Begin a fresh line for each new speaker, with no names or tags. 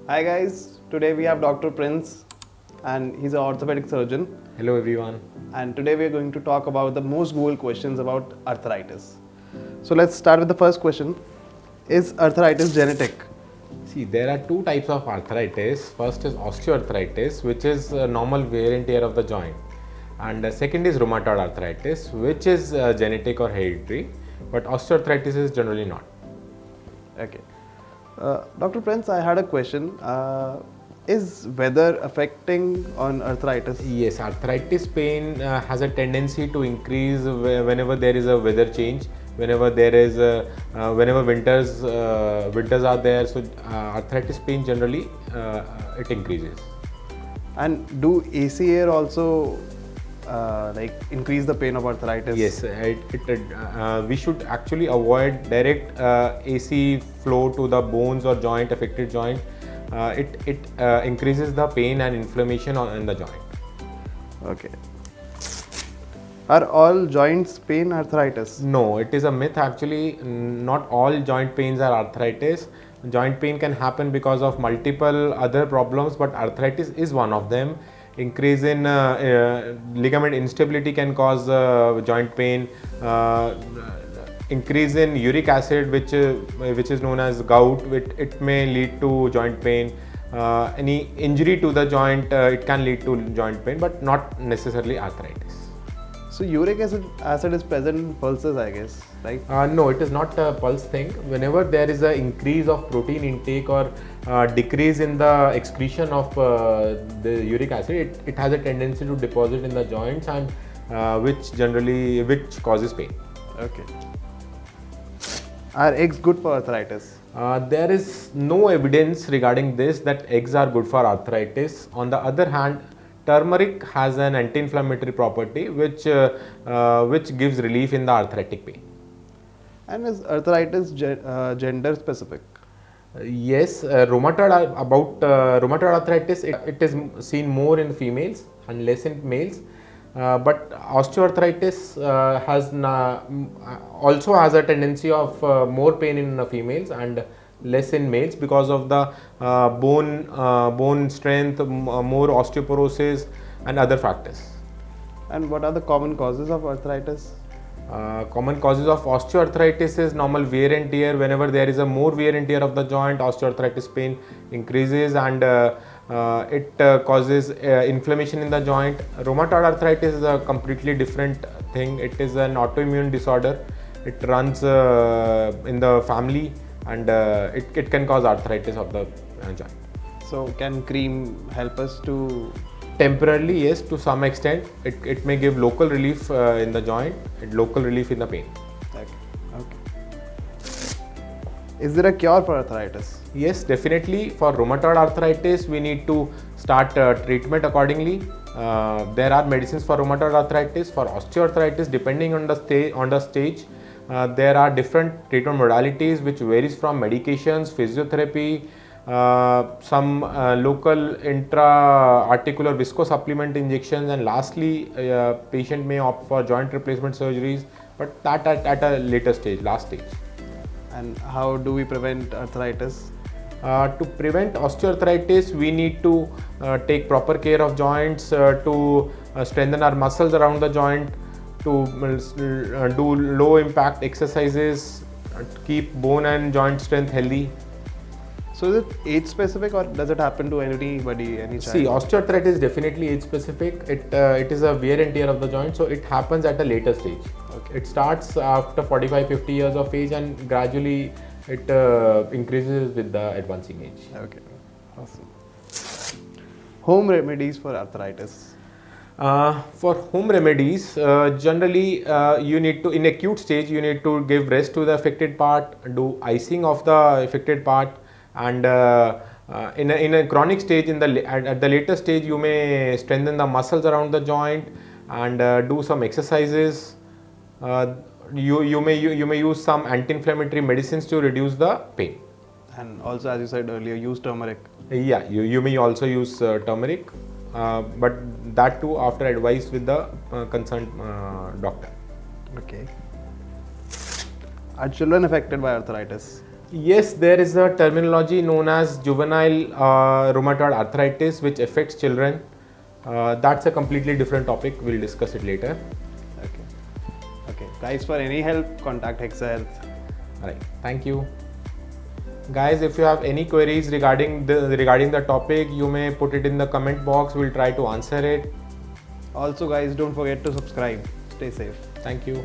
Hi guys, today we have Dr. Prince and he's an orthopedic surgeon,
Hello everyone.
and today we are going to talk about the most Googled questions about arthritis. So let's start with the first question. Is arthritis genetic?
See, there are two types of arthritis. First is osteoarthritis, which is normal wear and tear of the joint, and second is rheumatoid arthritis, which is genetic or hereditary, but osteoarthritis is generally not.
Okay. Dr. Prince, I had a question. Is weather affecting on arthritis?
Yes, arthritis pain has a tendency to increase whenever there is a weather change. Whenever there is whenever winters are there, so arthritis pain generally it increases.
And do AC air also increase the pain of arthritis?
Yes, we should actually avoid direct AC flow to the bones or affected joint. It increases the pain and inflammation in the joint.
Okay. Are all joints pain arthritis?
No, it is a myth actually. Not all joint pains are arthritis. Joint pain can happen because of multiple other problems, but arthritis is one of them. Increase in ligament instability can cause joint pain. Increase in uric acid, which is known as gout, it may lead to joint pain. Any injury to the joint, it can lead to joint pain, but not necessarily arthritis.
So uric acid is present in pulses, I guess, right?
No, it is not a pulse thing. Whenever there is an increase of protein intake or decrease in the excretion of the uric acid, it has a tendency to deposit in the joints, and which causes pain.
Okay. Are eggs good for arthritis?
There is no evidence regarding this that eggs are good for arthritis. On the other hand, turmeric has an anti-inflammatory property which gives relief in the arthritic pain.
And is arthritis gender specific?
Yes, rheumatoid arthritis, it is seen more in females and less in males. But osteoarthritis also has a tendency of more pain in females and less in males because of the bone strength, more osteoporosis, and other factors.
And what are the common causes of arthritis?
Common causes of osteoarthritis is normal wear and tear. Whenever there is a more wear and tear of the joint, osteoarthritis pain increases, and it causes inflammation in the joint. Rheumatoid arthritis is a completely different thing. It is an autoimmune disorder. It runs in the family, and it can cause arthritis of the joint.
So can cream help us to?
Temporarily, yes, to some extent. It may give local relief in the joint, and local relief in the pain.
Okay. Is there a cure for arthritis?
Yes, definitely. For rheumatoid arthritis, we need to start treatment accordingly. There are medicines for rheumatoid arthritis. For osteoarthritis, depending on the stage, there are different treatment modalities which varies from medications, physiotherapy, some local intra-articular viscosupplement injections, and lastly, patient may opt for joint replacement surgeries, but that at a later stage, last stage.
And how do we prevent arthritis?
To prevent osteoarthritis, we need to take proper care of joints, to strengthen our muscles around the joint, to do low impact exercises, keep bone and joint strength healthy.
So is it age specific or does it happen to anybody, any child?
See, osteoarthritis is definitely age specific. It is a wear and tear of the joint, so it happens at a later stage.
Okay.
It starts after 45-50 years of age, and gradually it increases with the advancing age.
Okay, awesome. Home remedies for arthritis.
For home remedies, generally you need to, in acute stage, you need to give rest to the affected part, do icing of the affected part, and in a chronic stage, at the later stage, you may strengthen the muscles around the joint and do some exercises. You may use some anti-inflammatory medicines to reduce the pain.
And also, as you said earlier, use turmeric.
Yeah, you may also use turmeric, but that too after advice with the concerned doctor.
Okay. Are children affected by arthritis?
Yes, there is a terminology known as juvenile rheumatoid arthritis, which affects children. That's a completely different topic. We'll discuss it later.
Okay. Guys, for any help, contact Hexa Health.
All right. Thank you, guys. If you have any queries regarding the topic, you may put it in the comment box. We'll try to answer it.
Also, guys, don't forget to subscribe. Stay safe.
Thank you.